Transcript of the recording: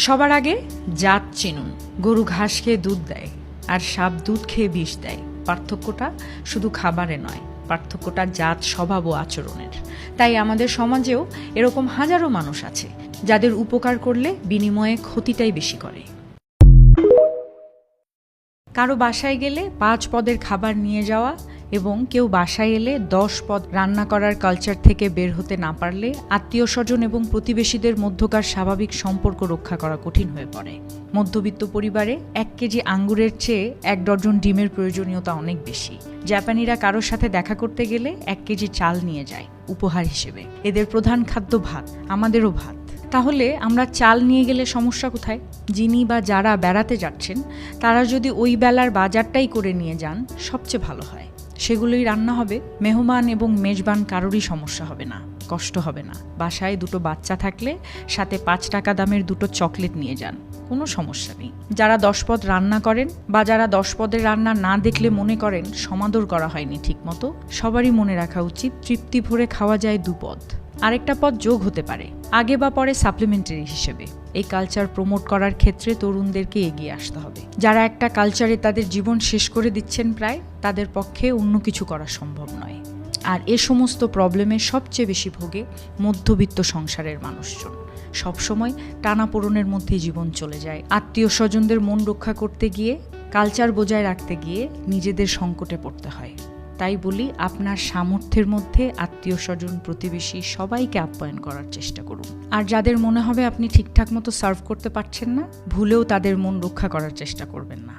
সবার আগে জাত চিনুন। গরু ঘাস খেয়ে দুধ দেয় আর সাপ দুধ খেয়ে বিষ দেয়। পার্থক্যটা শুধু খাবারে নয়, পার্থক্যটা জাত, স্বভাব ও আচরণের। তাই আমাদের সমাজেও এরকম হাজারো মানুষ আছে যাদের উপকার করলে বিনিময়ে ক্ষতিটাই বেশি করে। কারো বাসায় গেলে 5 পদের খাবার নিয়ে যাওয়া এবং কেউ বাসায় এলে 10 পদ রান্না করার কালচার থেকে বের হতে না পারলে আত্মীয় স্বজন এবং প্রতিবেশীদের মধ্যকার স্বাভাবিক সম্পর্ক রক্ষা করা কঠিন হয়ে পড়ে। মধ্যবিত্ত পরিবারে 1 কেজি আঙ্গুরের চেয়ে 1 ডজন ডিমের প্রয়োজনীয়তা অনেক বেশি। জাপানিরা কারোর সাথে দেখা করতে গেলে 1 কেজি চাল নিয়ে যায় উপহার হিসেবে। এদের প্রধান খাদ্য ভাত, আমাদেরও ভাত। তাহলে আমরা চাল নিয়ে গেলে সমস্যা কোথায়? যিনি বা যারা বেড়াতে যাচ্ছেন তারা যদি ওই বেলার বাজারটাই করে নিয়ে যান সবচেয়ে ভালো হয়। সেগুলোই রান্না হবে। মেহমান এবং মেজবান কারোরই সমস্যা হবে না, কষ্ট হবে না। বাসায় 2 বাচ্চা থাকলে সাথে 5 টাকা দামের 2 চকলেট নিয়ে যান, কোনো সমস্যা নেই। যারা 10 পদ রান্না করেন বা যারা 10 পদের রান্না না দেখলে মনে করেন সমাদর করা হয়নি ঠিকমতো, সবারই মনে রাখা উচিত তৃপ্তি ভরে খাওয়া যায় 2 পদ। আরেকটা পদ যোগ হতে পারে আগে বা পরে সাপ্লিমেন্টারি হিসেবে। এই কালচার প্রমোট করার ক্ষেত্রে তরুণদেরকে এগিয়ে আসতে হবে। যারা একটা কালচারে তাদের জীবন শেষ করে দিচ্ছেন প্রায়, তাদের পক্ষে অন্য কিছু করা সম্ভব নয়। আর এ সমস্ত প্রবলেমে সবচেয়ে বেশি ভোগে মধ্যবিত্ত সংসারের মানুষজন। সবসময় টানাপোড়েনের মধ্যে জীবন চলে যায়। আত্মীয় স্বজনদের মন রক্ষা করতে গিয়ে, কালচার বজায় রাখতে গিয়ে নিজেদের সংকটে পড়তে হয়। তাই বলি, আপনার সামর্থ্যের মধ্যে আত্মীয় স্বজন, প্রতিবেশী সবাইকে আপ্যায়ন করার চেষ্টা করুন। আর যাদের মনে হবে আপনি ঠিকঠাক মতো সার্ভ করতে পারছেন না, ভুলেও তাদের মন রক্ষা করার চেষ্টা করবেন না।